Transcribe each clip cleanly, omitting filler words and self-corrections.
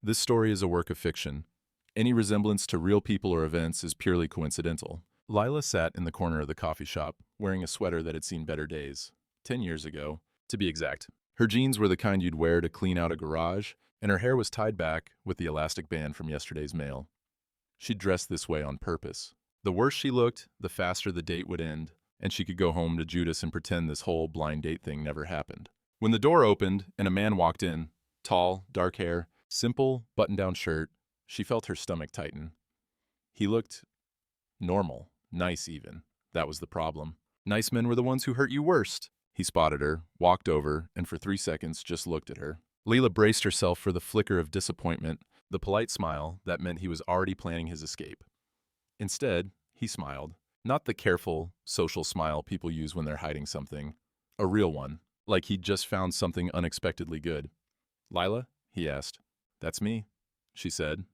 This story is a work of fiction. Any resemblance to real people or events is purely coincidental. Lila sat in the corner of the coffee shop, wearing a sweater that had seen better days. 10 years ago, to be exact. Her jeans were the kind you'd wear to clean out a garage, and her hair was tied back with the elastic band from yesterday's mail. She'd dressed this way on purpose. The worse she looked, the faster the date would end, and she could go home to Judas and pretend this whole blind date thing never happened. When the door opened and a man walked in, tall, dark hair, simple, button-down shirt, she felt her stomach tighten. He looked normal, nice even. That was the problem. Nice men were the ones who hurt you worst. He spotted her, walked over, and for 3 seconds just looked at her. Leela braced herself for the flicker of disappointment, the polite smile that meant he was already planning his escape. Instead, he smiled. Not the careful, social smile people use when they're hiding something. A real one, like he'd just found something unexpectedly good. "Lila?" he asked. "That's me," she said,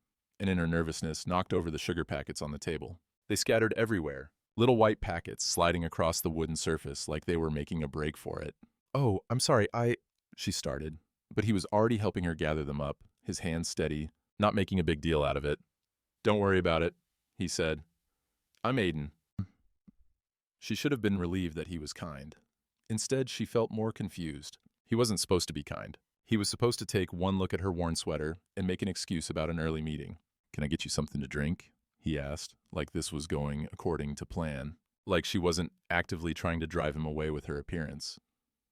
and in her nervousness knocked over the sugar packets on the table. They scattered everywhere, little white packets sliding across the wooden surface like they were making a break for it. "Oh, I'm sorry, she started, but he was already helping her gather them up, his hands steady, not making a big deal out of it. "Don't worry about it," he said. "I'm Aiden." She should have been relieved that he was kind. Instead, she felt more confused. He wasn't supposed to be kind. He was supposed to take one look at her worn sweater and make an excuse about an early meeting. "Can I get you something to drink?" he asked, like this was going according to plan, like she wasn't actively trying to drive him away with her appearance.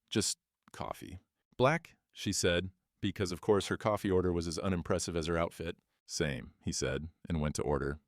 "Just coffee." "Black?" she said, because of course her coffee order was as unimpressive as her outfit. "Same," he said, and went to order.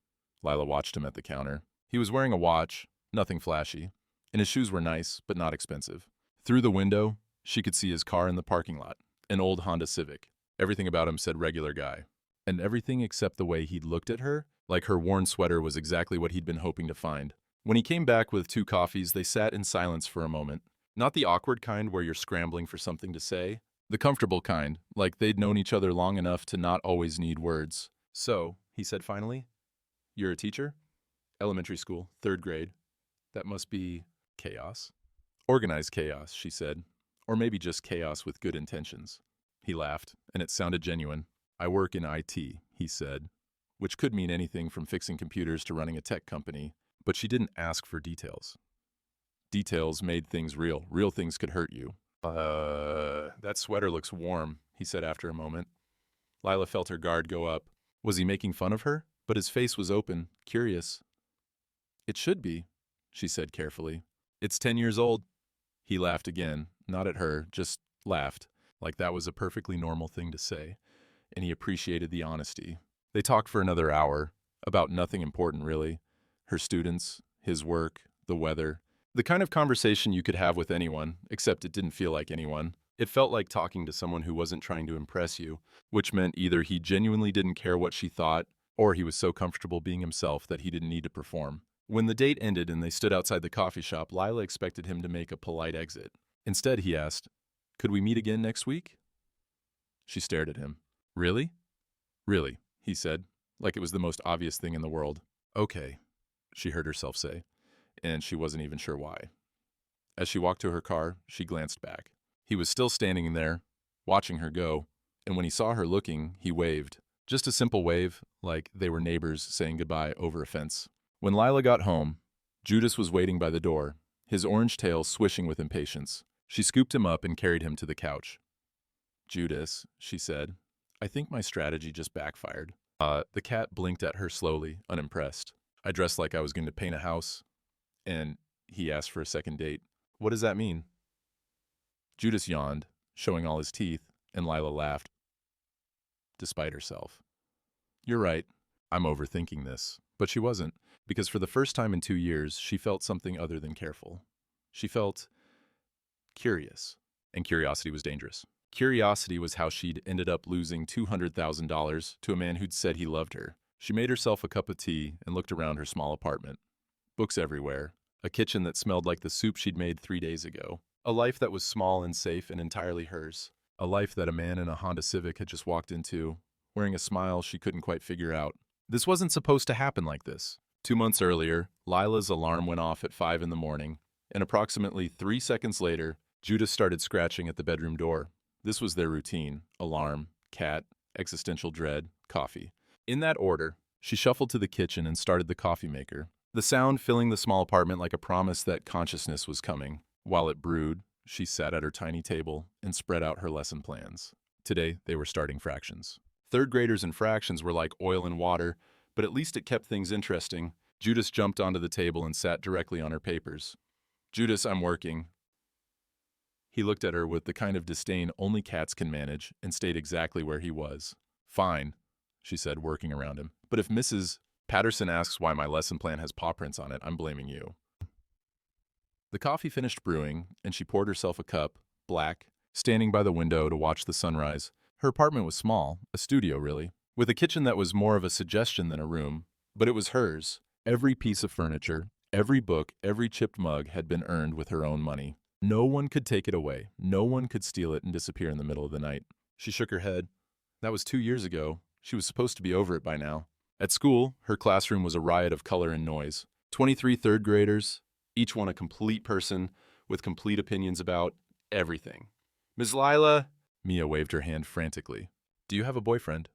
Lila watched him at the counter. He was wearing a watch, nothing flashy, and his shoes were nice, but not expensive. Through the window, she could see his car in the parking lot, an old Honda Civic. Everything about him said regular guy. And everything except the way he'd looked at her, like her worn sweater was exactly what he'd been hoping to find. When he came back with 2 coffees, they sat in silence for a moment. Not the awkward kind where you're scrambling for something to say, the comfortable kind, like they'd known each other long enough to not always need words. "So," he said finally, "you're a teacher?" "Elementary school, 3rd grade. That must be chaos." "Organized chaos," she said. "Or maybe just chaos with good intentions." He laughed, and it sounded genuine. "I work in IT," he said, which could mean anything from fixing computers to running a tech company, but she didn't ask for details. Details made things real. Real things could hurt you. That sweater looks warm," he said after a moment. Lila felt her guard go up. Was he making fun of her? But his face was open, curious. "It should be," she said carefully. "It's 10 years old." He laughed again, not at her, just laughed, like that was a perfectly normal thing to say, and he appreciated the honesty. They talked for another hour, about nothing important really. Her students, his work, the weather. The kind of conversation you could have with anyone, except it didn't feel like anyone. It felt like talking to someone who wasn't trying to impress you, which meant either he genuinely didn't care what she thought, or he was so comfortable being himself that he didn't need to perform. When the date ended and they stood outside the coffee shop, Lila expected him to make a polite exit. Instead, he asked, "Could we meet again next week?" She stared at him. "Really?" "Really," he said, like it was the most obvious thing in the world. "Okay," she heard herself say, and she wasn't even sure why. As she walked to her car, she glanced back. He was still standing there, watching her go, and when he saw her looking, he waved. Just a simple wave, like they were neighbors saying goodbye over a fence. When Lila got home, Judas was waiting by the door, his orange tail swishing with impatience. She scooped him up and carried him to the couch. "Judas," she said, "I think my strategy just backfired." The cat blinked at her slowly, unimpressed. "I dressed like I was going to paint a house, and he asked for a second date. What does that mean?" Judas yawned, showing all his teeth, and Lila laughed, despite herself. "You're right. I'm overthinking this." But she wasn't, because for the first time in 2 years, she felt something other than careful. She felt curious, and curiosity was dangerous. Curiosity was how she'd ended up losing $200,000 to a man who'd said he loved her. She made herself a cup of tea and looked around her small apartment. Books everywhere, a kitchen that smelled like the soup she'd made 3 days ago, a life that was small and safe and entirely hers, a life that a man in a Honda Civic had just walked into, wearing a smile she couldn't quite figure out. This wasn't supposed to happen like this. 2 months earlier, Lila's alarm went off at 5 in the morning, and approximately 3 seconds later, Judith started scratching at the bedroom door. This was their routine: alarm, cat, existential dread, coffee. In that order, she shuffled to the kitchen and started the coffee maker, the sound filling the small apartment like a promise that consciousness was coming. While it brewed, she sat at her tiny table and spread out her lesson plans. Today, they were starting fractions. Third graders and fractions were like oil and water, but at least it kept things interesting. Judas jumped onto the table and sat directly on her papers. "Judas, I'm working." He looked at her with the kind of disdain only cats can manage and stayed exactly where he was. "Fine," she said, working around him. "But if Mrs. Patterson asks why my lesson plan has paw prints on it, I'm blaming you." The coffee finished brewing, and she poured herself a cup, black, standing by the window to watch the sunrise. Her apartment was small, a studio really, with a kitchen that was more of a suggestion than a room, but it was hers. Every piece of furniture, every book, every chipped mug had been earned with her own money. No one could take it away. No one could steal it and disappear in the middle of the night. She shook her head. That was 2 years ago. She was supposed to be over it by now. At school, her classroom was a riot of color and noise. 23 third graders, each one a complete person with complete opinions about everything. "Ms. Lila," Mia waved her hand frantically. "Do you have a boyfriend?"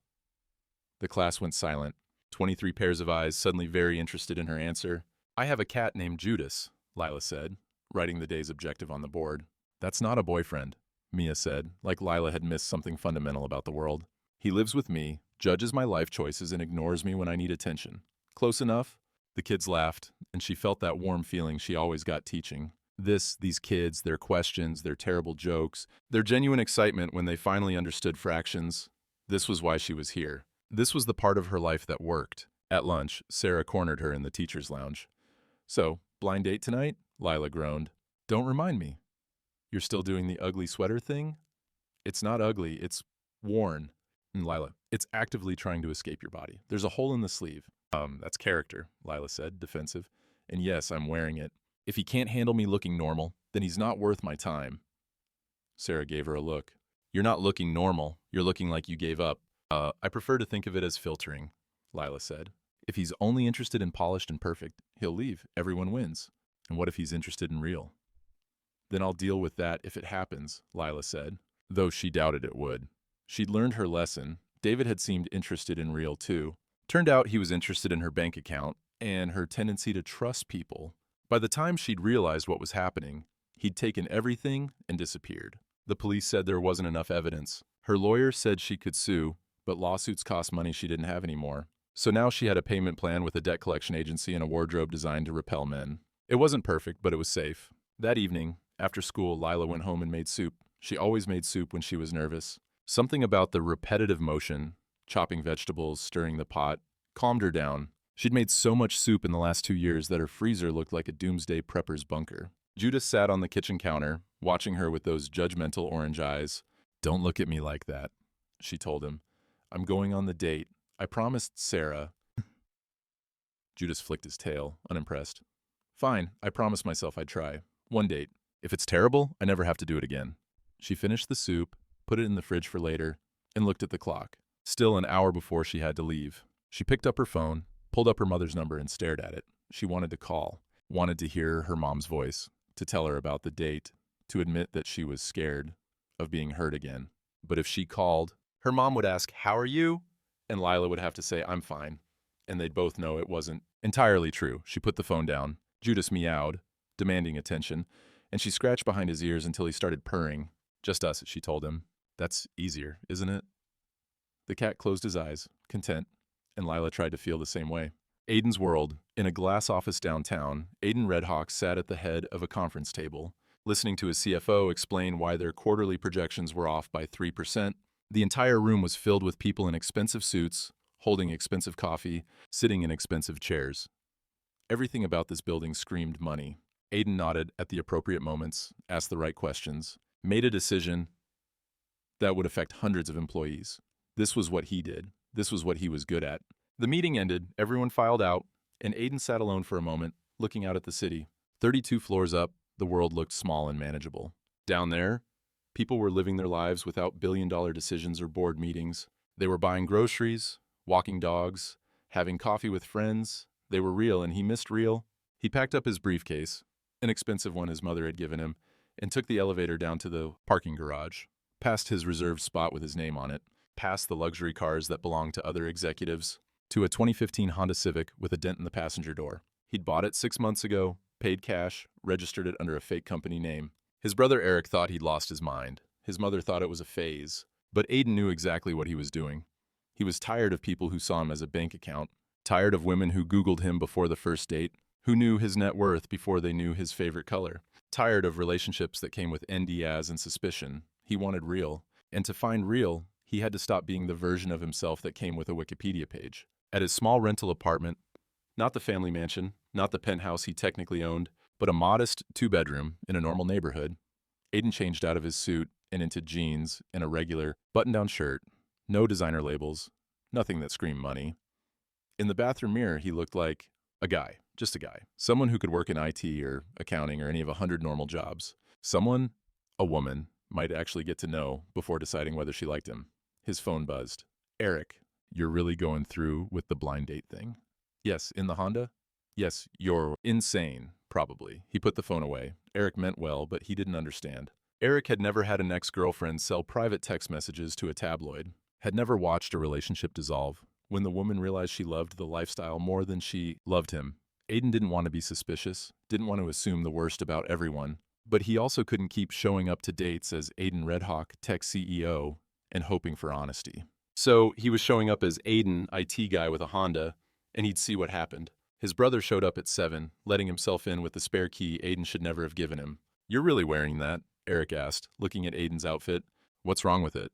The class went silent. 23 pairs of eyes suddenly very interested in her answer. "I have a cat named Judas," Lila said, writing the day's objective on the board. "That's not a boyfriend," Mia said, like Lila had missed something fundamental about the world. "He lives with me, judges my life choices, and ignores me when I need attention. Close enough?" The kids laughed, and she felt that warm feeling she always got teaching. These kids, their questions, their terrible jokes, their genuine excitement when they finally understood fractions. This was why she was here. This was the part of her life that worked. At lunch, Sarah cornered her in the teacher's lounge. "So, blind date tonight?" Lila groaned. "Don't remind me. You're still doing the ugly sweater thing?" "It's not ugly, it's worn." And Lila, "It's actively trying to escape your body. There's a hole in the sleeve." That's character," Lila said, defensive. "And yes, I'm wearing it. If he can't handle me looking normal, then he's not worth my time." Sarah gave her a look. "You're not looking normal. You're looking like you gave up." I prefer to think of it as filtering," Lila said. "If he's only interested in polished and perfect, he'll leave. Everyone wins. And what if he's interested in real?" "Then I'll deal with that if it happens," Lila said, though she doubted it would. She'd learned her lesson. David had seemed interested in real too. Turned out he was interested in her bank account and her tendency to trust people. By the time she'd realized what was happening, he'd taken everything and disappeared. The police said there wasn't enough evidence. Her lawyer said she could sue, but lawsuits cost money she didn't have anymore. So now she had a payment plan with a debt collection agency and a wardrobe designed to repel men. It wasn't perfect, but it was safe. That evening, after school, Lila went home and made soup. She always made soup when she was nervous. Something about the repetitive motion, chopping vegetables, stirring the pot, calmed her down. She'd made so much soup in the last 2 years that her freezer looked like a doomsday prepper's bunker. Judas sat on the kitchen counter, watching her with those judgmental orange eyes. "Don't look at me like that," she told him. "I'm going on the date. I promised Sarah." Judas flicked his tail, unimpressed. "Fine, I promised myself I'd try. One date. If it's terrible, I never have to do it again." She finished the soup, put it in the fridge for later, and looked at the clock. Still an hour before she had to leave. She picked up her phone, pulled up her mother's number and stared at it. She wanted to call, wanted to hear her mom's voice, to tell her about the date, to admit that she was scared of being hurt again. But if she called, her mom would ask, "How are you?" And Lila would have to say, "I'm fine." And they'd both know it wasn't entirely true. She put the phone down. Judas meowed, demanding attention, and she scratched behind his ears until he started purring. "Just us," she told him. "That's easier, isn't it?" The cat closed his eyes, content, and Lila tried to feel the same way. Aiden's world. In a glass office downtown, Aiden Redhawk sat at the head of a conference table, listening to his CFO explain why their quarterly projections were off by 3%. The entire room was filled with people in expensive suits, holding expensive coffee, sitting in expensive chairs. Everything about this building screamed money. Aiden nodded at the appropriate moments, asked the right questions, made a decision that would affect hundreds of employees. This was what he did. This was what he was good at. The meeting ended, everyone filed out, and Aiden sat alone for a moment, looking out at the city. 32 floors up, the world looked small and manageable. Down there, people were living their lives without billion-dollar decisions or board meetings. They were buying groceries, walking dogs, having coffee with friends. They were real, and he missed real. He packed up his briefcase, an expensive one his mother had given him, and took the elevator down to the parking garage, past his reserved spot with his name on it, past the luxury cars that belonged to other executives, to a 2015 Honda Civic with a dent in the passenger door. He'd bought it 6 months ago, paid cash, registered it under a fake company name. His brother Eric thought he'd lost his mind. His mother thought it was a phase. But Aiden knew exactly what he was doing. He was tired of people who saw him as a bank account, tired of women who Googled him before the first date, who knew his net worth before they knew his favorite color, tired of relationships that came with NDAs and suspicion. He wanted real. And to find real, he had to stop being the version of himself that came with a Wikipedia page. At his small rental apartment, not the family mansion, not the penthouse he technically owned, but a modest 2-bedroom in a normal neighborhood, Aiden changed out of his suit and into jeans and a regular button-down shirt, no designer labels, nothing that screamed money. In the bathroom mirror, he looked like a guy, just a guy, someone who could work in IT or accounting or any of 100 normal jobs. Someone, a woman, might actually get to know before deciding whether she liked him. His phone buzzed. Eric, you're really going through with the blind date thing? Yes, in the Honda? Yes, you're insane, probably. He put the phone away. Eric meant well, but he didn't understand. Eric had never had an ex-girlfriend sell private text messages to a tabloid, had never watched a relationship dissolve. When the woman realized she loved the lifestyle more than she loved him, Aiden didn't want to be suspicious, didn't want to assume the worst about everyone, but he also couldn't keep showing up to dates as Aiden Redhawk, tech CEO, and hoping for honesty. So he was showing up as Aiden, IT guy with a Honda, and he'd see what happened. His brother showed up at 7, letting himself in with the spare key Aiden should never have given him. You're really wearing that? Eric asked, looking at Aiden's outfit. What's wrong with it?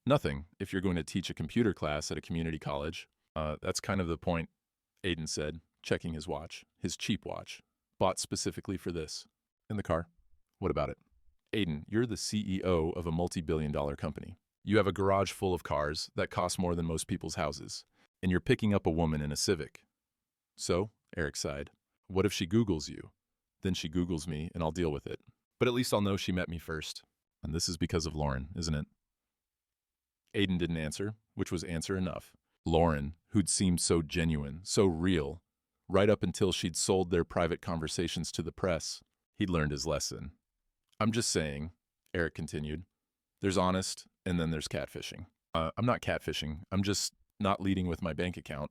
Nothing, if you're going to teach a computer class at a community college. That's kind of the point, Aiden said, checking his watch, his cheap watch, bought specifically for this. In the car. What about it? Aiden, you're the CEO of a multi-billion-dollar company. You have a garage full of cars that cost more than most people's houses, and you're picking up a woman in a Civic. So, Eric sighed, what if she Googles you? Then she Googles me, and I'll deal with it. But at least I'll know she met me first. And this is because of Lauren, isn't it? Aiden didn't answer, which was answer enough. Lauren, who'd seemed so genuine, so real, right up until she'd sold their private conversations to the press, he'd learned his lesson. I'm just saying, Eric continued, there's honest, and then there's catfishing. I'm not catfishing. I'm just not leading with my bank account.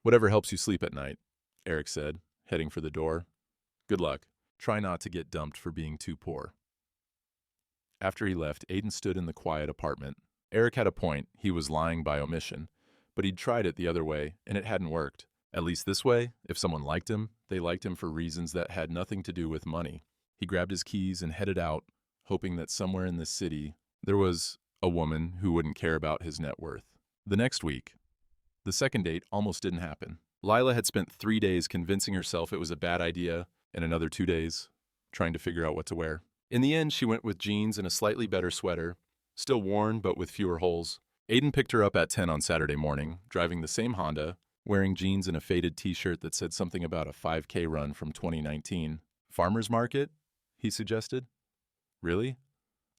Whatever helps you sleep at night, Eric said, heading for the door. Good luck. Try not to get dumped for being too poor. After he left, Aiden stood in the quiet apartment. Eric had a point. He was lying by omission. But he'd tried it the other way, and it hadn't worked. At least this way, if someone liked him, they liked him for reasons that had nothing to do with money. He grabbed his keys and headed out, hoping that somewhere in this city there was a woman who wouldn't care about his net worth. The next week, the second date almost didn't happen. Lila had spent 3 days convincing herself it was a bad idea, and another 2 days trying to figure out what to wear. In the end, she went with jeans and a slightly better sweater, still worn but with fewer holes. Aiden picked her up at 10 on Saturday morning, driving the same Honda, wearing jeans and a faded t-shirt that said something about a 5K run from 2019. Farmer's market? He suggested. Really?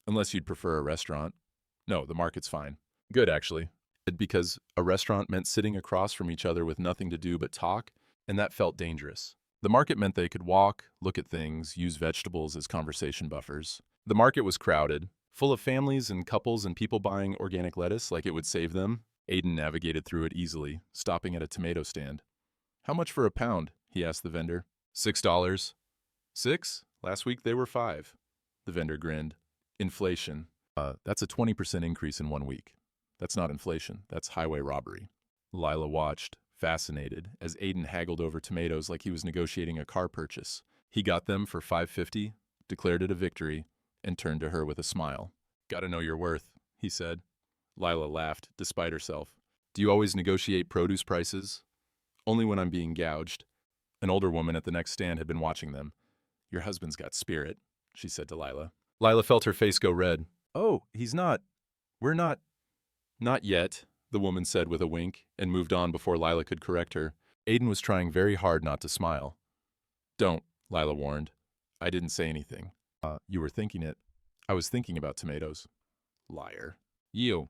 Unless you'd prefer a restaurant. No, the market's fine. Good, actually. Because a restaurant meant sitting across from each other with nothing to do but talk, and that felt dangerous. The market meant they could walk, look at things, use vegetables as conversation buffers. The market was crowded, full of families and couples and people buying organic lettuce like it would save them. Aiden navigated through it easily, stopping at a tomato stand. How much for a pound? He asked the vendor. $6. 6? Last week they were 5. The vendor grinned. Inflation. That's a 20% increase in 1 week. That's not inflation, that's highway robbery. Lila watched, fascinated, as Aiden haggled over tomatoes like he was negotiating a car purchase. He got them for $5.50, declared it a victory, and turned to her with a smile. Gotta know your worth, he said. Lila laughed, despite herself. Do you always negotiate produce prices? Only when I'm being gouged. An older woman at the next stand had been watching them. Your husband's got spirit, she said to Lila. Lila felt her face go red. Oh, he's not. We're not. Not yet, the woman said with a wink, and moved on before Lila could correct her. Aiden was trying very hard not to smile. Don't, Lila warned. I didn't say anything. You were thinking it. I was thinking about tomatoes. Liar. You.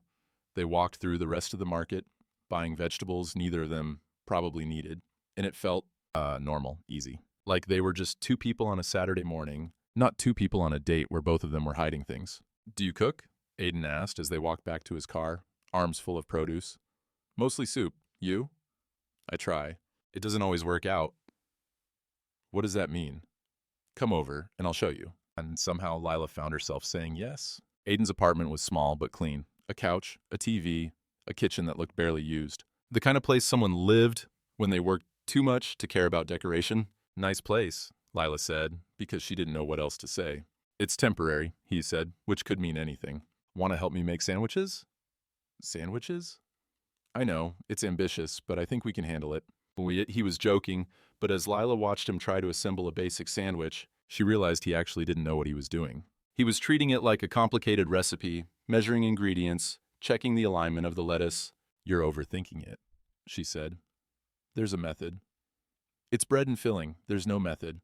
They walked through the rest of the market, buying vegetables neither of them probably needed, and it felt, normal, easy. Like they were just two people on a Saturday morning, not two people on a date where both of them were hiding things. Do you cook? Aiden asked as they walked back to his car, arms full of produce. Mostly soup. You? I try. It doesn't always work out. What does that mean? Come over, and I'll show you. And somehow Lila found herself saying yes. Aiden's apartment was small but clean. A couch, a TV, a kitchen that looked barely used. The kind of place someone lived when they worked too much to care about decoration. Nice place, Lila said, because she didn't know what else to say. It's temporary, he said, which could mean anything. Want to help me make sandwiches? Sandwiches? I know, it's ambitious, but I think we can handle it. He was joking, but as Lila watched him try to assemble a basic sandwich, she realized he actually didn't know what he was doing. He was treating it like a complicated recipe, measuring ingredients, checking the alignment of the lettuce. You're overthinking it, she said. There's a method. It's bread and filling. There's no method.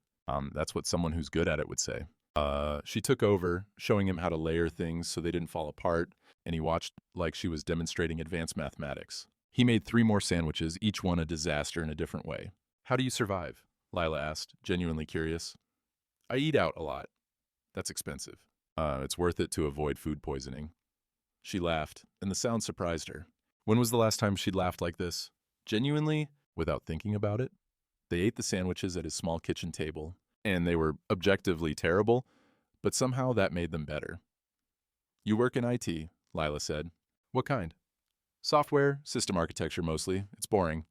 That's what someone who's good at it would say. She took over, showing him how to layer things so they didn't fall apart, and he watched like she was demonstrating advanced mathematics. He made 3 more sandwiches, each one a disaster in a different way. How do you survive? Lila asked, genuinely curious. I eat out a lot. That's expensive. It's worth it to avoid food poisoning. She laughed, and the sound surprised her. When was the last time she'd laughed like this? Genuinely, without thinking about it? They ate the sandwiches at his small kitchen table, and they were objectively terrible, but somehow that made them better. You work in IT, Lila said. What kind? Software, system architecture mostly. It's boring.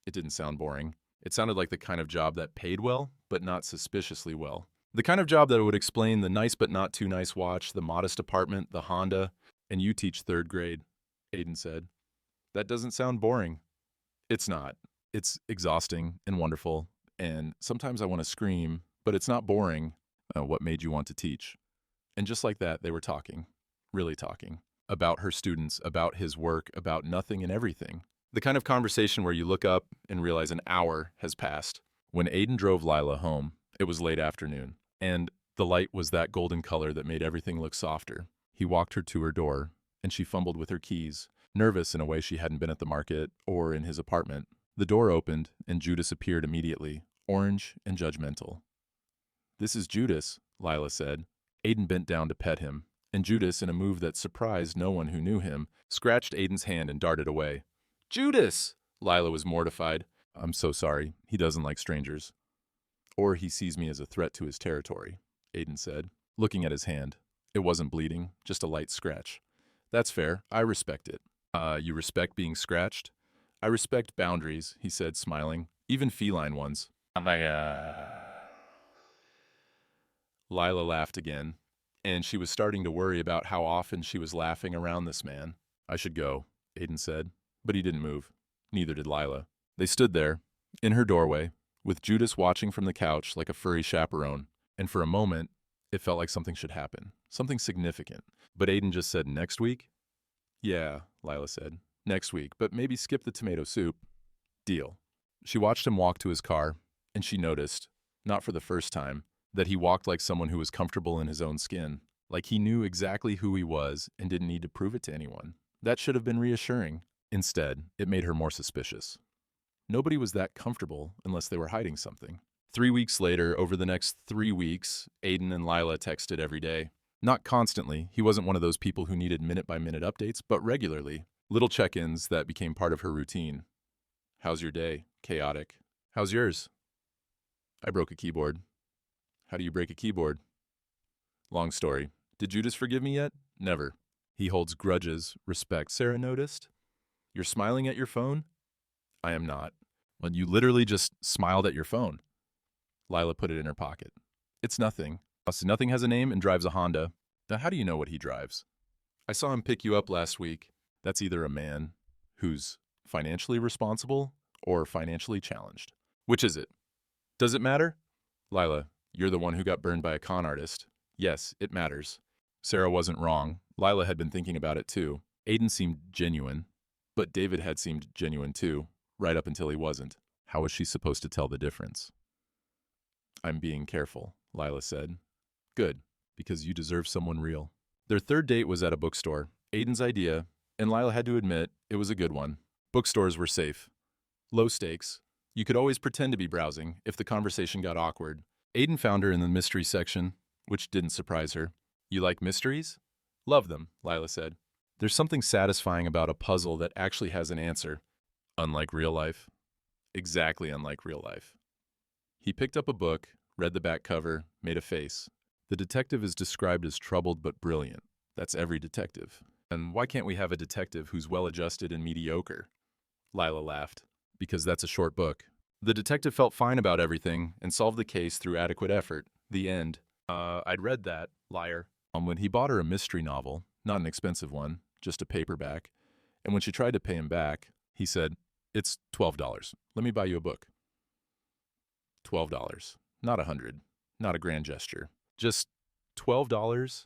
It didn't sound boring. It sounded like the kind of job that paid well, but not suspiciously well. The kind of job that would explain the nice but not too nice watch, the modest apartment, the Honda, and you teach 3rd grade, Aiden said. That doesn't sound boring. It's not. It's exhausting and wonderful, and sometimes I want to scream, but it's not boring. What made you want to teach? And just like that, they were talking, really talking, about her students, about his work, about nothing and everything. The kind of conversation where you look up and realize an hour has passed. When Aiden drove Lila home, it was late afternoon, and the light was that golden color that made everything look softer. He walked her to her door, and she fumbled with her keys, nervous in a way she hadn't been at the market or in his apartment. The door opened, and Judas appeared immediately, orange and judgmental. This is Judas, Lila said. Aiden bent down to pet him, and Judas, in a move that surprised no one who knew him, scratched Aiden's hand and darted away. Judas! Lila was mortified. I'm so sorry. He doesn't like strangers. Or he sees me as a threat to his territory, Aiden said, looking at his hand. It wasn't bleeding, just a light scratch. That's fair. I respect it. You respect being scratched? I respect boundaries, he said, smiling, even feline ones. Lila laughed again, and she was starting to worry about how often she was laughing around this man. I should go, Aiden said, but he didn't move. Neither did Lila. They stood there, in her doorway, with Judas watching from the couch like a furry chaperone, and for a moment, it felt like something should happen, something significant. But Aiden just said, next week? Yeah, Lila said, next week, but maybe skip the tomato soup. Deal. She watched him walk to his car, and she noticed, not for the first time, that he walked like someone who was comfortable in his own skin, like he knew exactly who he was and didn't need to prove it to anyone. That should have been reassuring. Instead, it made her more suspicious. Nobody was that comfortable unless they were hiding something. 3 weeks later, over the next 3 weeks, Aiden and Lila texted every day. Not constantly. He wasn't one of those people who needed minute-by-minute updates, but regularly. Little check-ins that became part of her routine. How's your day? Chaotic. How's yours? I broke a keyboard. How do you break a keyboard? Long story. Did Judas forgive me yet? Never. He holds grudges. Respect. Sarah noticed? You're smiling at your phone? I am not. Well, you literally just smiled at your phone. Lila put it in her pocket. It's nothing. Nothing has a name and drives a Honda. Now, how do you know what he drives? I saw him pick you up last week. That's either a man who's financially responsible or financially challenged. Which is it? Does it matter? Lila, you're the one who got burned by a con artist. Yes, it matters. Sarah wasn't wrong. Lila had been thinking about it too. Aiden seemed genuine, but David had seemed genuine too, right up until he wasn't. How was she supposed to tell the difference? I'm being careful, Lila said. Good, because you deserve someone real. Their 3rd date was at a bookstore. Aiden's idea, and Lila had to admit it was a good one. Bookstores were safe. Low stakes. You could always pretend to be browsing if the conversation got awkward. Aiden found her in the mystery section, which didn't surprise her. You like mysteries? Love them, Lila said. There's something satisfying about a puzzle that actually has an answer. Unlike real life. Exactly unlike real life. He picked up a book, read the back cover, made a face. The detective is described as troubled but brilliant. That's every detective. And why can't we have a detective who's well-adjusted and mediocre? Lila laughed. Because that's a short book. The detective felt fine about everything and solved the case through adequate effort. The end. I'd read that, liar. When he bought her a mystery novel, not an expensive one, just a paperback, and when she tried to pay him back, he said, "It's $12. Let me buy you a book." $12. Not 100. Not a grand gesture. Just $12?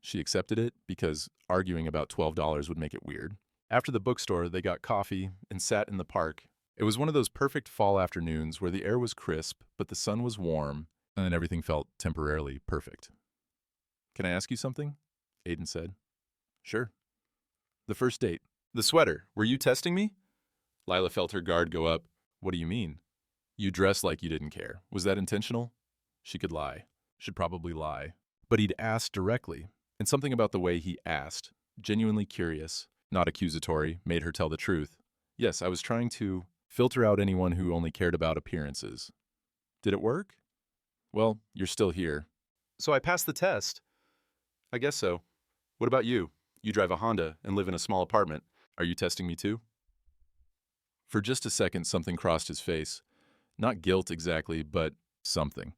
She accepted it because arguing about $12 would make it weird. After the bookstore, they got coffee and sat in the park. It was one of those perfect fall afternoons where the air was crisp, but the sun was warm, and everything felt temporarily perfect. "Can I ask you something?" Aiden said. "Sure." "The first date. The sweater. Were you testing me?" Lila felt her guard go up. "What do you mean?" "You dressed like you didn't care. Was that intentional?" She could lie. Should probably lie. But he'd asked directly, and something about the way he asked, genuinely curious, not accusatory, made her tell the truth. "Yes, I was trying to filter out anyone who only cared about appearances." "Did it work?" "Well, you're still here." "So I passed the test." "I guess so. What about you? You drive a Honda and live in a small apartment. Are you testing me too?" For just a second, something crossed his face. Not guilt exactly, but something.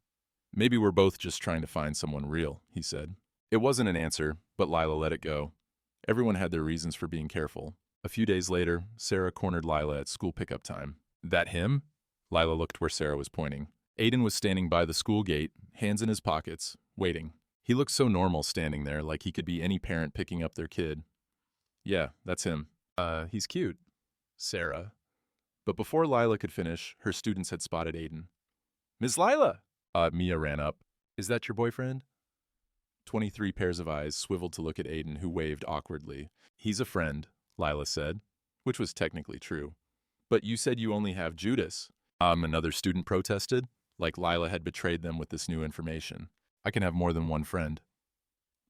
"Maybe we're both just trying to find someone real," he said. It wasn't an answer, but Lila let it go. Everyone had their reasons for being careful. A few days later, Sarah cornered Lila at school pickup time. "That him?" Lila looked where Sarah was pointing. Aiden was standing by the school gate, hands in his pockets, waiting. He looked so normal standing there, like he could be any parent picking up their kid. "Yeah, that's him." He's cute." Sarah. But before Lila could finish, her students had spotted Aiden. "Miss Lila!" Mia ran up. "Is that your boyfriend?" 23 pairs of eyes swiveled to look at Aiden, who waved awkwardly. "He's a friend," Lila said, which was technically true. "But you said you only have Judas." Another student protested, like Lila had betrayed them with this new information. "I can have more than one friend."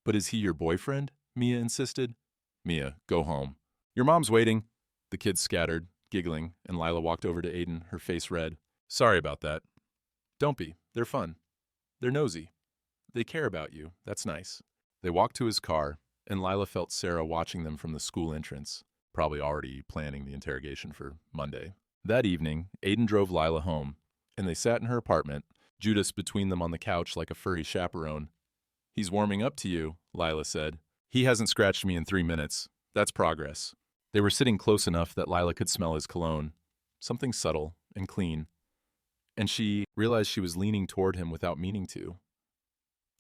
"But is he your boyfriend?" Mia insisted. "Mia, go home. Your mom's waiting." The kids scattered, giggling, and Lila walked over to Aiden, her face red. "Sorry about that." "Don't be. They're fun. They're nosy. They care about you. That's nice." They walked to his car, and Lila felt Sarah watching them from the school entrance, probably already planning the interrogation for Monday. That evening, Aiden drove Lila home, and they sat in her apartment, Judas between them on the couch like a furry chaperone. "He's warming up to you," Lila said. "He hasn't scratched me in 3 minutes. That's progress." They were sitting close enough that Lila could smell his cologne, something subtle and clean, and she realized she was leaning toward him without meaning to.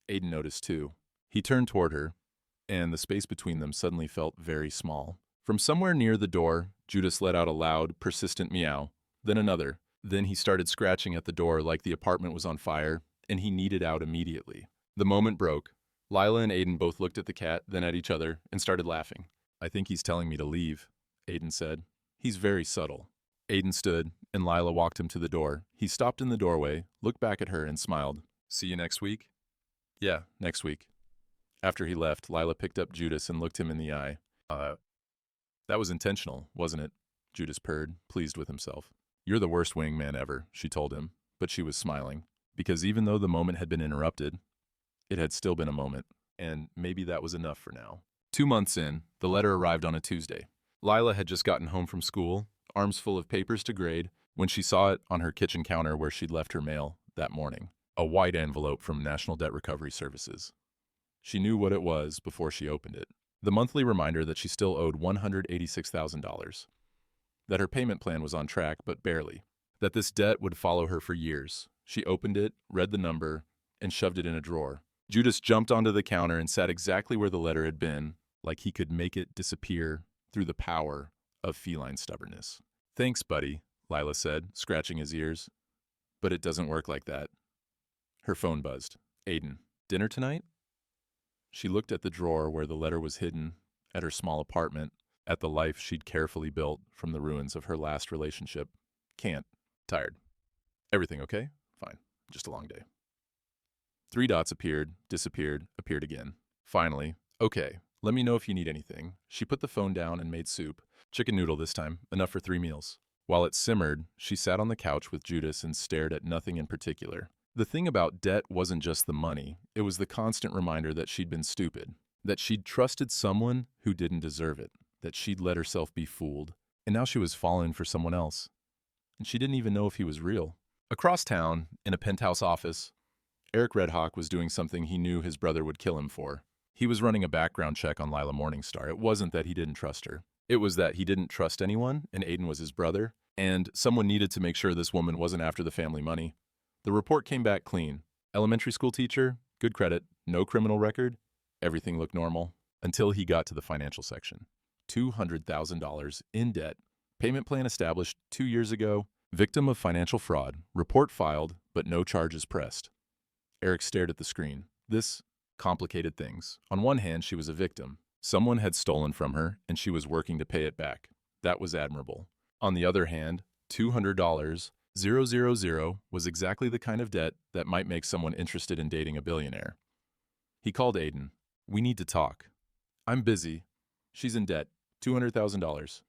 Aiden noticed too. He turned toward her, and the space between them suddenly felt very small. From somewhere near the door, Judas let out a loud, persistent meow, then another. Then he started scratching at the door like the apartment was on fire, and he needed out immediately. The moment broke. Lila and Aiden both looked at the cat, then at each other, and started laughing. "I think he's telling me to leave," Aiden said. "He's very subtle." Aiden stood, and Lila walked him to the door. He stopped in the doorway, looked back at her, and smiled. "See you next week?" "Yeah, next week." After he left, Lila picked up Judas and looked him in the eye. That was intentional, wasn't it?" Judas purred, pleased with himself. "You're the worst wingman ever," she told him, but she was smiling. Because even though the moment had been interrupted, it had still been a moment, and maybe that was enough for now. 2 months in, the letter arrived on a Tuesday. Lila had just gotten home from school, arms full of papers to grade, when she saw it on her kitchen counter where she'd left her mail that morning. A white envelope from National Debt Recovery Services. She knew what it was before she opened it. The monthly reminder that she still owed $186,000. That her payment plan was on track, but barely. That this debt would follow her for years. She opened it, read the number, and shoved it in a drawer. Judas jumped onto the counter and sat exactly where the letter had been, like he could make it disappear through the power of feline stubbornness. "Thanks, buddy," Lila said, scratching his ears. "But it doesn't work like that." Her phone buzzed. "Aiden, dinner tonight?" She looked at the drawer where the letter was hidden, at her small apartment, at the life she'd carefully built from the ruins of her last relationship. "Can't. Tired." "Everything okay?" "Fine. Just a long day." 3 dots appeared, disappeared, appeared again. Finally, "Okay, Let me know if you need anything. She put the phone down and made soup. Chicken noodle this time, enough for 3 meals. While it simmered, she sat on the couch with Judas and stared at nothing in particular. The thing about debt wasn't just the money, it was the constant reminder that she'd been stupid, that she'd trusted someone who didn't deserve it, that she'd let herself be fooled, and now she was falling for someone else. And she didn't even know if he was real. Across town, in a penthouse office, Eric Redhawk was doing something he knew his brother would kill him for. He was running a background check on Lila Morningstar. It wasn't that he didn't trust her. It was that he didn't trust anyone, and Aiden was his brother, and someone needed to make sure this woman wasn't after the family money. The report came back clean. Elementary school teacher, good credit, no criminal record, everything looked normal, until he got to the financial section. $200,000 in debt, payment plan established 2 years ago, victim of financial fraud, report filed, but no charges pressed. Eric stared at the screen. This complicated things. On one hand, she was a victim. Someone had stolen from her, and she was working to pay it back. That was admirable. On the other hand, $200,000 was exactly the kind of debt that might make someone interested in dating a billionaire. He called Aiden. We need to talk. I'm busy. She's in debt. $200,000.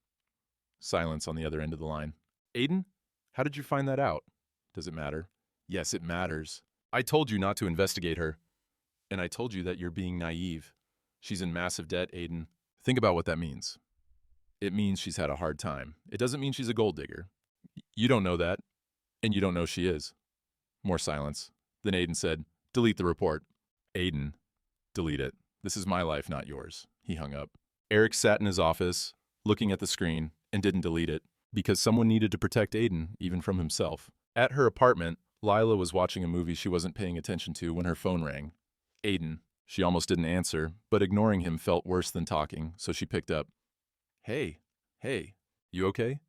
Silence on the other end of the line. Aiden, how did you find that out? Does it matter? Yes, it matters. I told you not to investigate her. And I told you that you're being naive. She's in massive debt, Aiden. Think about what that means. It means she's had a hard time. It doesn't mean she's a gold digger. You don't know that, and you don't know she is. More silence. Then Aiden said, delete the report. Aiden, delete it. This is my life, not yours. He hung up. Eric sat in his office, looking at the screen, and didn't delete it, because someone needed to protect Aiden, even from himself. At her apartment, Lila was watching a movie she wasn't paying attention to when her phone rang. Aiden. She almost didn't answer, but ignoring him felt worse than talking, so she picked up. Hey, you okay?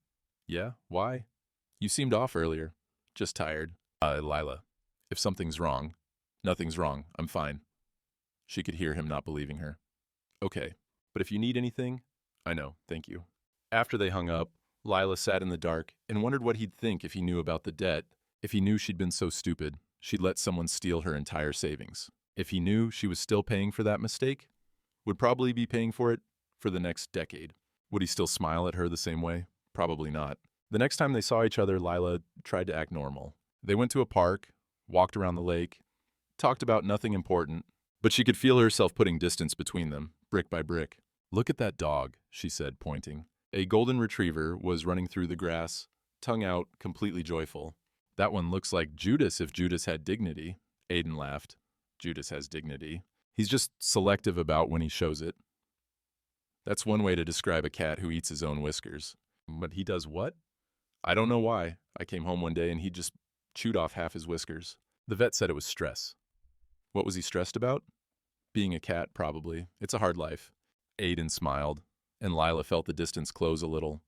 Yeah, why? You seemed off earlier. Just tired. Lila, if something's wrong. Nothing's wrong, I'm fine. She could hear him not believing her. Okay, but if you need anything, I know, thank you. After they hung up, Lila sat in the dark and wondered what he'd think if he knew about the debt, if he knew she'd been so stupid, she'd let someone steal her entire savings. If he knew she was still paying for that mistake, would probably be paying for it for the next decade. Would he still smile at her the same way? Probably not. The next time they saw each other, Lila tried to act normal. They went to a park, walked around the lake, talked about nothing important, but she could feel herself putting distance between them, brick by brick. Look at that dog, she said, pointing. A golden retriever was running through the grass, tongue out, completely joyful. That one looks like Judas if Judas had dignity. Aiden laughed. Judas has dignity. He's just selective about when he shows it. That's one way to describe a cat who eats his own whiskers. But he does what? I don't know why. I came home one day and he just chewed off half his whiskers. The vet said it was stress. What was he stressed about? Being a cat, probably. It's a hard life. Aiden smiled, and Lila felt the distance close a little.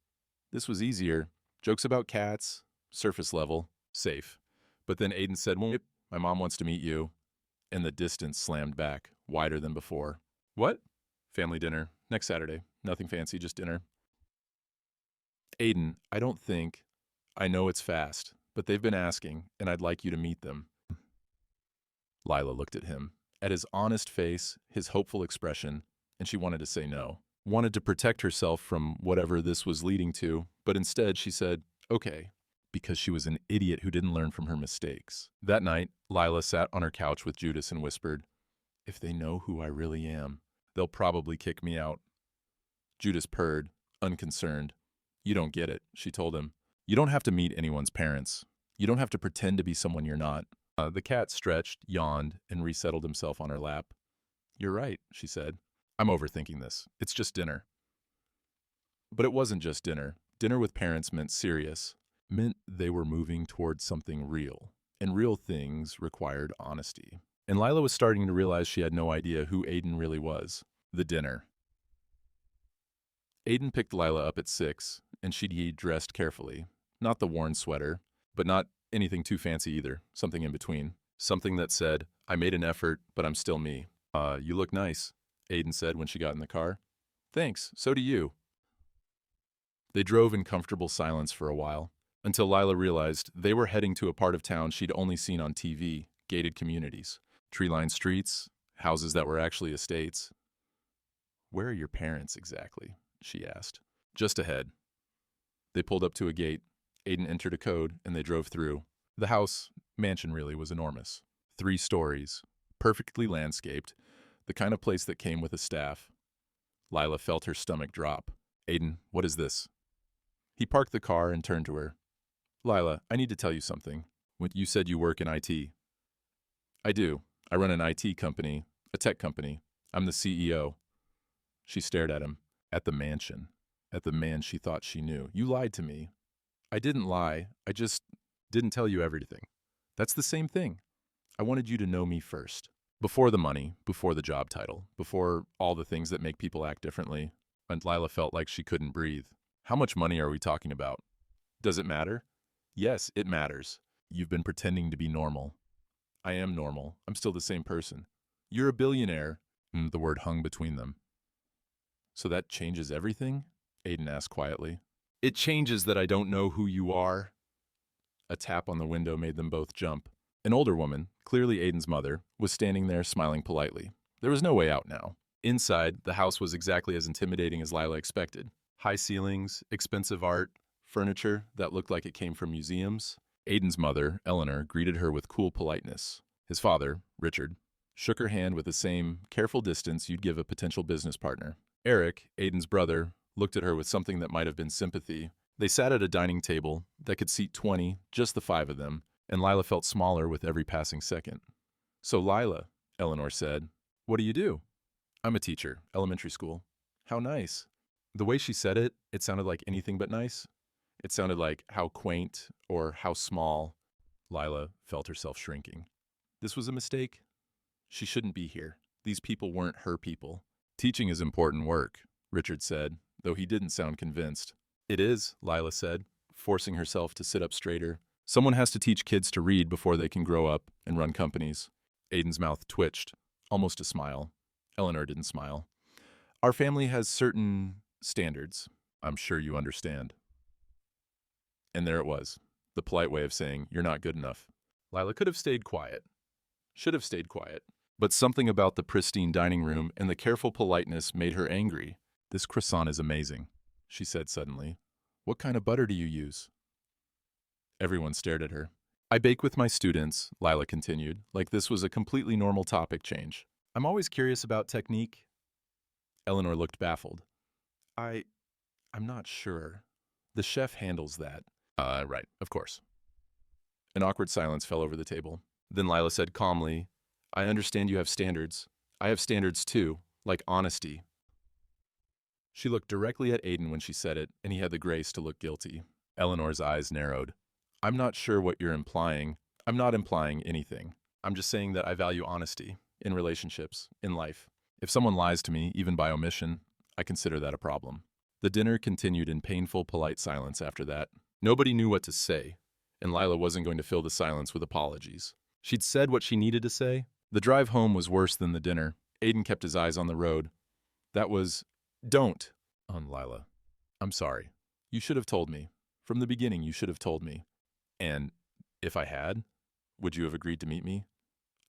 This was easier. Jokes about cats, surface level, safe. But then Aiden said, well, my mom wants to meet you. And the distance slammed back, wider than before. What? Family dinner. Next Saturday. Nothing fancy, just dinner. Aiden, I don't think. I know it's fast, but they've been asking, and I'd like you to meet them. Lila looked at him, at his honest face, his hopeful expression, and she wanted to say no. Wanted to protect herself from whatever this was leading to, but instead she said, okay, because she was an idiot who didn't learn from her mistakes. That night, Lila sat on her couch with Judas and whispered, if they know who I really am, they'll probably kick me out. Judas purred, unconcerned. You don't get it, she told him. You don't have to meet anyone's parents. You don't have to pretend to be someone you're not. The cat stretched, yawned, and resettled himself on her lap. You're right, she said. I'm overthinking this. It's just dinner. But it wasn't just dinner. Dinner with parents meant serious. Meant they were moving towards something real. And real things required honesty. And Lila was starting to realize she had no idea who Aiden really was. The dinner. Aiden picked Lila up at 6, and she'd dressed carefully. Not the worn sweater, but not anything too fancy either. Something in between. Something that said, I made an effort, but I'm still me. You look nice, Aiden said when she got in the car. Thanks, so do you. They drove in comfortable silence for a while, until Lila realized they were heading to a part of town she'd only seen on TV, gated communities. Tree-lined streets, houses that were actually estates. Where are your parents exactly? She asked. Just ahead. They pulled up to a gate. Aiden entered a code, and they drove through. The house, mansion really, was enormous. 3 stories, perfectly landscaped, the kind of place that came with a staff. Lila felt her stomach drop. Aiden, what is this? He parked the car and turned to her. Lila, I need to tell you something. You said you work in IT. I do. I run an IT company, a tech company. I'm the CEO. She stared at him, at the mansion, at the man she thought she knew. You lied to me. I didn't lie. I just didn't tell you everything. That's the same thing. I wanted you to know me first. Before the money, before the job title, before all the things that make people act differently. And Lila felt like she couldn't breathe. How much money are we talking about? Does it matter? Yes, it matters. You've been pretending to be normal. I am normal. I'm still the same person. You're a billionaire. The word hung between them. So that changes everything? Aiden asked quietly. It changes that I don't know who you are. A tap on the window made them both jump. An older woman, clearly Aiden's mother, was standing there smiling politely. There was no way out now. Inside, the house was exactly as intimidating as Lila expected. High ceilings, expensive art, furniture that looked like it came from museums. Aiden's mother, Eleanor, greeted her with cool politeness. His father, Richard, shook her hand with the same careful distance you'd give a potential business partner. Eric, Aiden's brother, looked at her with something that might have been sympathy. They sat at a dining table that could seat 20, just the 5 of them, and Lila felt smaller with every passing second. So Lila, Eleanor said, what do you do? I'm a teacher, elementary school. How nice. The way she said it, it sounded like anything but nice. It sounded like how quaint or how small. Lila felt herself shrinking. This was a mistake. She shouldn't be here. These people weren't her people. Teaching is important work, Richard said, though he didn't sound convinced. It is, Lila said, forcing herself to sit up straighter. Someone has to teach kids to read before they can grow up and run companies. Aiden's mouth twitched, almost a smile. Eleanor didn't smile. Our family has certain standards. I'm sure you understand. And there it was, the polite way of saying, you're not good enough. Lila could have stayed quiet. Should have stayed quiet. But something about the pristine dining room and the careful politeness made her angry. This croissant is amazing, she said suddenly. What kind of butter do you use? Everyone stared at her. I bake with my students, Lila continued, like this was a completely normal topic change. I'm always curious about technique. Eleanor looked baffled. I'm not sure. The chef handles that. Right, of course. An awkward silence fell over the table. Then Lila said calmly, I understand you have standards. I have standards too, like honesty. She looked directly at Aiden when she said it, and he had the grace to look guilty. Eleanor's eyes narrowed. I'm not sure what you're implying. I'm not implying anything. I'm just saying that I value honesty in relationships, in life. If someone lies to me, even by omission, I consider that a problem. The dinner continued in painful, polite silence after that. Nobody knew what to say, and Lila wasn't going to fill the silence with apologies. She'd said what she needed to say. The drive home was worse than the dinner. Aiden kept his eyes on the road. That was, don't, on Lila. I'm sorry. You should have told me. From the beginning, you should have told me. And if I had, would you have agreed to meet me?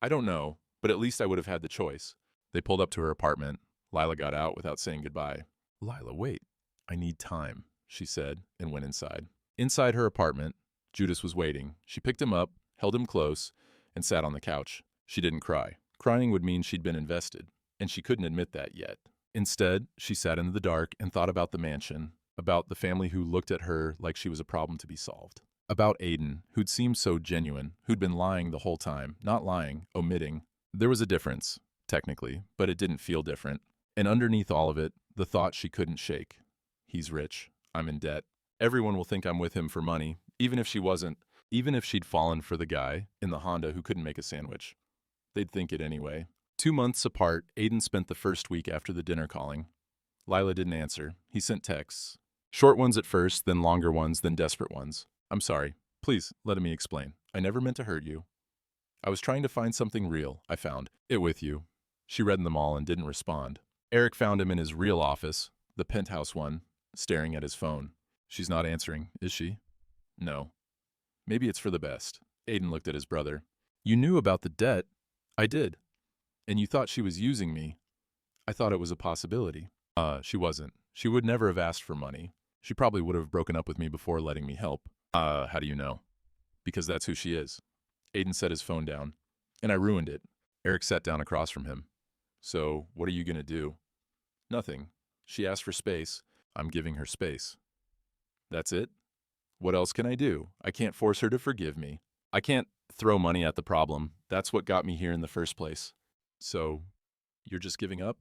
I don't know, but at least I would have had the choice. They pulled up to her apartment. Lila got out without saying goodbye. Lila, wait. I need time, she said, and went inside. Inside her apartment, Judas was waiting. She picked him up, held him close, and sat on the couch. She didn't cry. Crying would mean she'd been invested, and she couldn't admit that yet. Instead, she sat in the dark and thought about the mansion, about the family who looked at her like she was a problem to be solved, about Aiden, who'd seemed so genuine, who'd been lying the whole time, not lying, omitting. There was a difference, technically, but it didn't feel different. And underneath all of it, the thought she couldn't shake. He's rich. I'm in debt. Everyone will think I'm with him for money, even if she wasn't, even if she'd fallen for the guy in the Honda who couldn't make a sandwich. They'd think it anyway. 2 months apart, Aiden spent the first week after the dinner calling. Lila didn't answer. He sent texts. Short ones at first, then longer ones, then desperate ones. I'm sorry. Please, let me explain. I never meant to hurt you. I was trying to find something real. I found it with you. She read them all and didn't respond. Eric found him in his real office, the penthouse one, staring at his phone. She's not answering, is she? No. Maybe it's for the best. Aiden looked at his brother. You knew about the debt. I did. And you thought she was using me. I thought it was a possibility. She wasn't. She would never have asked for money. She probably would have broken up with me before letting me help. How do you know? Because that's who she is. Aiden set his phone down, and I ruined it. Eric sat down across from him. So, what are you gonna do? Nothing. She asked for space. I'm giving her space. That's it? What else can I do? I can't force her to forgive me. I can't throw money at the problem. That's what got me here in the first place. So, you're just giving up?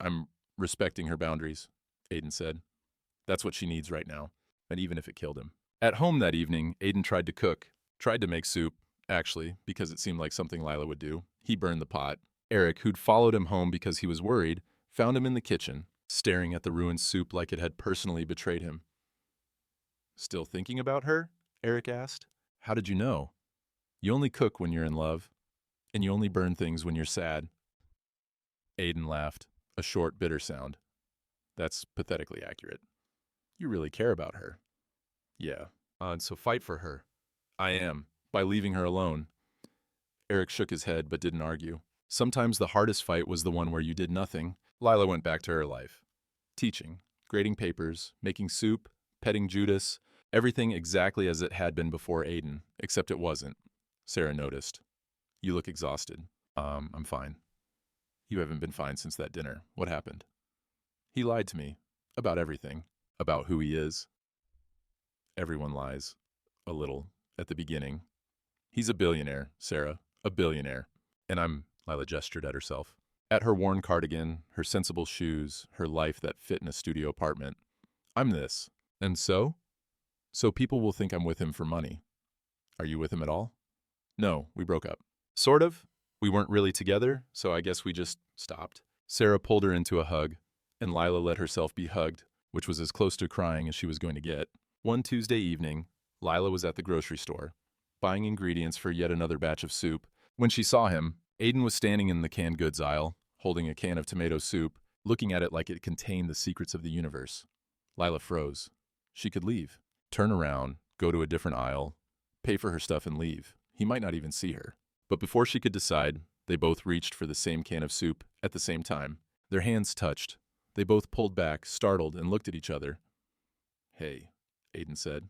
I'm respecting her boundaries, Aiden said. That's what she needs right now, and even if it killed him. At home that evening, Aiden tried to cook, tried to make soup, actually, because it seemed like something Lila would do. He burned the pot. Eric, who'd followed him home because he was worried, found him in the kitchen, staring at the ruined soup like it had personally betrayed him. Still thinking about her? Eric asked. How did you know? You only cook when you're in love, and you only burn things when you're sad. Aiden laughed, a short, bitter sound. That's pathetically accurate. You really care about her. Yeah, and so fight for her. I am, by leaving her alone. Eric shook his head but didn't argue. Sometimes the hardest fight was the one where you did nothing. Lila went back to her life. Teaching, grading papers, making soup, petting Judas, everything exactly as it had been before Aiden, except it wasn't. Sarah noticed. You look exhausted. I'm fine. You haven't been fine since that dinner. What happened? He lied to me. About everything. About who he is. Everyone lies. A little. At the beginning. He's a billionaire, Sarah. A billionaire. And Lila gestured at herself. At her worn cardigan, her sensible shoes, her life that fit in a studio apartment. I'm this. And so? So people will think I'm with him for money. Are you with him at all? No, we broke up. Sort of. We weren't really together, so I guess we just stopped. Sarah pulled her into a hug, and Lila let herself be hugged, which was as close to crying as she was going to get. One Tuesday evening, Lila was at the grocery store, buying ingredients for yet another batch of soup. When she saw him, Aiden was standing in the canned goods aisle, holding a can of tomato soup, looking at it like it contained the secrets of the universe. Lila froze. She could leave, turn around, go to a different aisle, pay for her stuff and leave. He might not even see her. But before she could decide, they both reached for the same can of soup at the same time. Their hands touched. They both pulled back, startled, and looked at each other. Hey, Aiden said.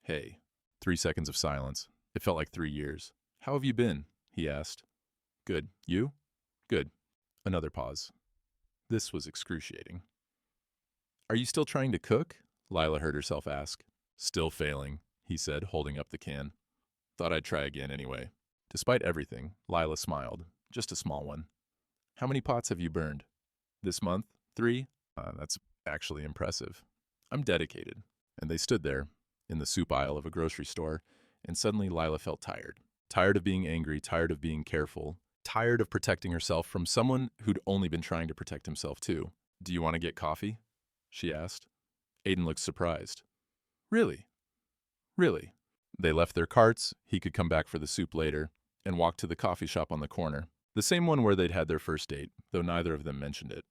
Hey. 3 seconds of silence. It felt like 3 years. How have you been? He asked. Good. You? Good. Another pause. This was excruciating. Are you still trying to cook? Lila heard herself ask. Still failing, he said, holding up the can. Thought I'd try again anyway. Despite everything, Lila smiled. Just a small one. How many pots have you burned? This month? 3? That's actually impressive. I'm dedicated. And they stood there, in the soup aisle of a grocery store, and suddenly Lila felt tired. Tired of being angry, tired of being careful, tired of protecting herself from someone who'd only been trying to protect himself too. Do you want to get coffee? She asked. Aiden looked surprised. Really? Really? They left their carts, he could come back for the soup later, and walked to the coffee shop on the corner, the same one where they'd had their first date, though neither of them mentioned it.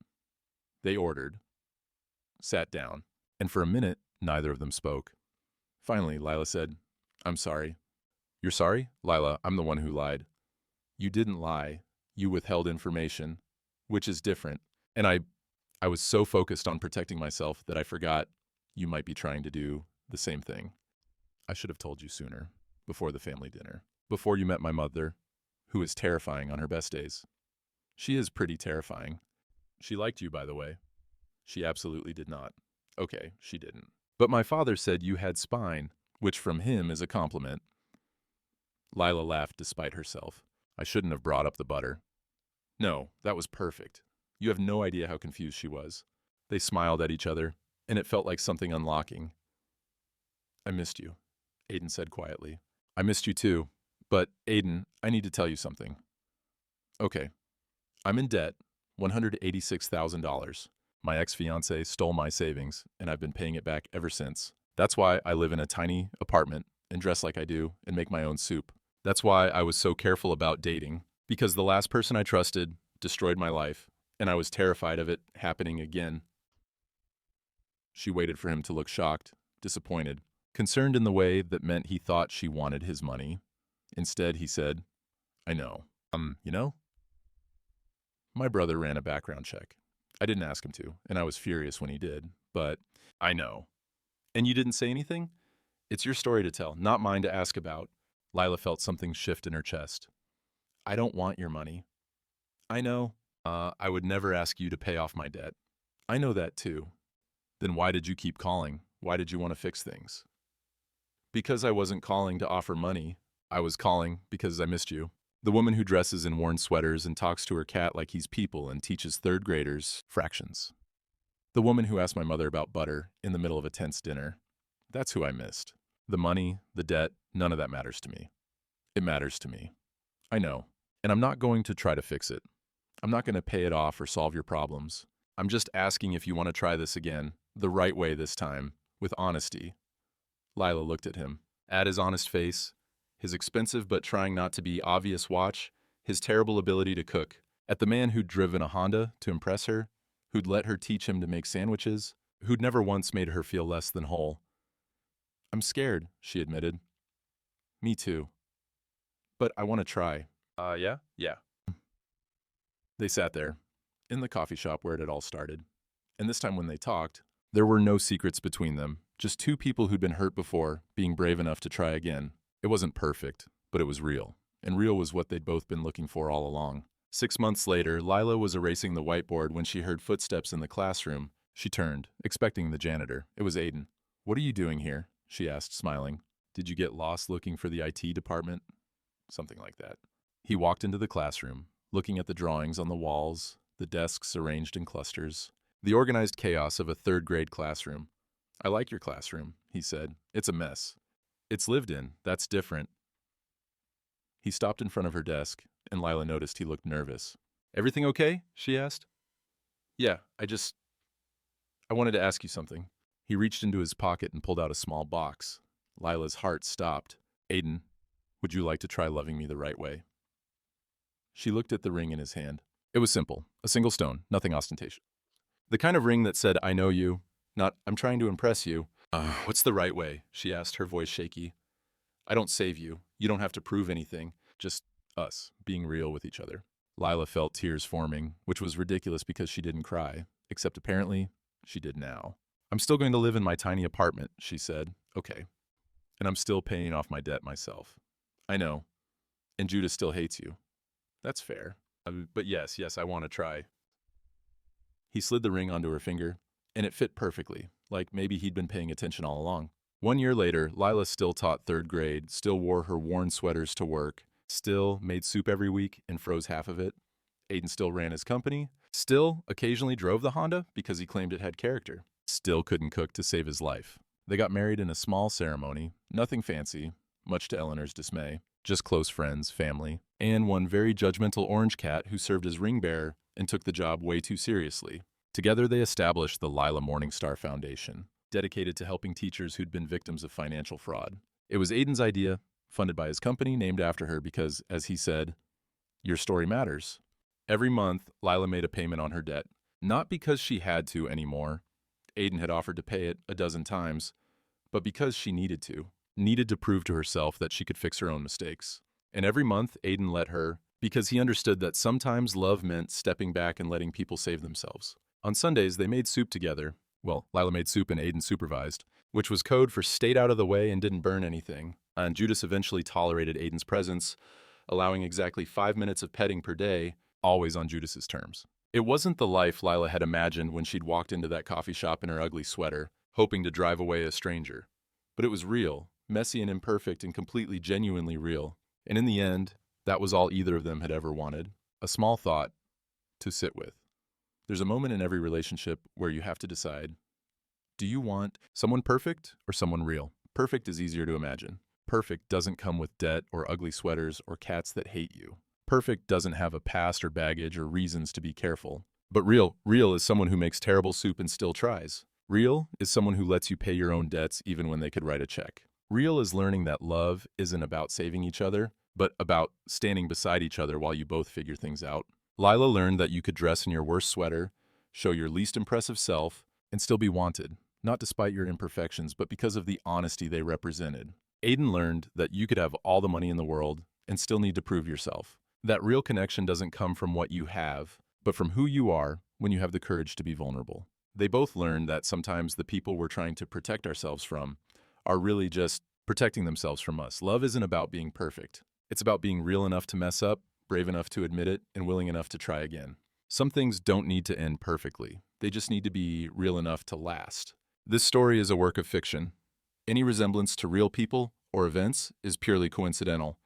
They ordered, sat down, and for a minute, neither of them spoke. Finally, Lila said, I'm sorry. You're sorry? Lila, I'm the one who lied. You didn't lie. You withheld information, which is different. And I was so focused on protecting myself that I forgot you might be trying to do the same thing. I should have told you sooner, before the family dinner, before you met my mother, who is terrifying on her best days. She is pretty terrifying. She liked you, by the way. She absolutely did not. Okay, she didn't. But my father said you had spine, which from him is a compliment. Lila laughed despite herself. I shouldn't have brought up the butter. No, that was perfect. You have no idea how confused she was. They smiled at each other, and it felt like something unlocking. I missed you, Aiden said quietly. I missed you too. But, Aiden, I need to tell you something. Okay. I'm in debt, $186,000. My ex-fiancé stole my savings, and I've been paying it back ever since. That's why I live in a tiny apartment and dress like I do and make my own soup. That's why I was so careful about dating, because the last person I trusted destroyed my life, and I was terrified of it happening again. She waited for him to look shocked, disappointed, concerned in the way that meant he thought she wanted his money. Instead, he said, I know. You know? My brother ran a background check. I didn't ask him to, and I was furious when he did, but I know. And you didn't say anything? It's your story to tell, not mine to ask about. Lila felt something shift in her chest. I don't want your money. I know. I would never ask you to pay off my debt. I know that too. Then why did you keep calling? Why did you want to fix things? Because I wasn't calling to offer money. I was calling because I missed you. The woman who dresses in worn sweaters and talks to her cat like he's people and teaches third graders fractions. The woman who asked my mother about butter in the middle of a tense dinner. That's who I missed. The money, the debt, none of that matters to me. It matters to me. I know. And I'm not going to try to fix it. I'm not going to pay it off or solve your problems. I'm just asking if you want to try this again, the right way this time, with honesty. Lila looked at him. At his honest face, his expensive but trying not to be obvious watch, his terrible ability to cook, at the man who'd driven a Honda to impress her, who'd let her teach him to make sandwiches, who'd never once made her feel less than whole. I'm scared, she admitted. Me too. But I want to try. Yeah? Yeah. They sat there, in the coffee shop where it had all started. And this time when they talked, there were no secrets between them, just two people who'd been hurt before, being brave enough to try again. It wasn't perfect, but it was real. And real was what they'd both been looking for all along. 6 months later, Lila was erasing the whiteboard when she heard footsteps in the classroom. She turned, expecting the janitor. It was Aiden. What are you doing here? She asked, smiling. Did you get lost looking for the IT department? Something like that. He walked into the classroom, looking at the drawings on the walls, the desks arranged in clusters, the organized chaos of a third-grade classroom. I like your classroom, he said. It's a mess. It's lived in. That's different. He stopped in front of her desk, and Lila noticed he looked nervous. Everything okay? She asked. Yeah, I wanted to ask you something. He reached into his pocket and pulled out a small box. Lila's heart stopped. Aiden, would you like to try loving me the right way? She looked at the ring in his hand. It was simple, a single stone, nothing ostentatious. The kind of ring that said, I know you, not, I'm trying to impress you. What's the right way? She asked, her voice shaky. I don't save you. You don't have to prove anything. Just us, being real with each other. Lila felt tears forming, which was ridiculous because she didn't cry, except apparently she did now. I'm still going to live in my tiny apartment, she said. Okay. And I'm still paying off my debt myself. I know. And Judah still hates you. That's fair. But yes, I want to try. He slid the ring onto her finger, and it fit perfectly, like maybe he'd been paying attention all along. 1 year later, Lila still taught third grade, still wore her worn sweaters to work, still made soup every week and froze half of it. Aiden still ran his company, still occasionally drove the Honda because he claimed it had character, still couldn't cook to save his life. They got married in a small ceremony, nothing fancy, much to Eleanor's dismay, just close friends, family, and one very judgmental orange cat who served as ring bearer and took the job way too seriously. Together they established the Lila Morningstar Foundation, dedicated to helping teachers who'd been victims of financial fraud. It was Aiden's idea, funded by his company, named after her because, as he said, your story matters. Every month, Lila made a payment on her debt, not because she had to anymore. Aiden had offered to pay it a dozen times, but because she needed to prove to herself that she could fix her own mistakes. And every month, Aiden let her, because he understood that sometimes love meant stepping back and letting people save themselves. On Sundays, they made soup together. Well, Lila made soup and Aiden supervised, which was code for stayed out of the way and didn't burn anything. And Judas eventually tolerated Aiden's presence, allowing exactly 5 minutes of petting per day, always on Judas's terms. It wasn't the life Lila had imagined when she'd walked into that coffee shop in her ugly sweater, hoping to drive away a stranger. But it was real, messy and imperfect and completely genuinely real. And in the end, that was all either of them had ever wanted. A small thought to sit with. There's a moment in every relationship where you have to decide, do you want someone perfect or someone real? Perfect is easier to imagine. Perfect doesn't come with debt or ugly sweaters or cats that hate you. Perfect doesn't have a past or baggage or reasons to be careful. But real is someone who makes terrible soup and still tries. Real is someone who lets you pay your own debts even when they could write a check. Real is learning that love isn't about saving each other, but about standing beside each other while you both figure things out. Lila learned that you could dress in your worst sweater, show your least impressive self, and still be wanted, not despite your imperfections, but because of the honesty they represented. Aiden learned that you could have all the money in the world and still need to prove yourself. That real connection doesn't come from what you have, but from who you are when you have the courage to be vulnerable. They both learned that sometimes the people we're trying to protect ourselves from are really just protecting themselves from us. Love isn't about being perfect. It's about being real enough to mess up, brave enough to admit it, and willing enough to try again. Some things don't need to end perfectly. They just need to be real enough to last. This story is a work of fiction. Any resemblance to real people or events is purely coincidental.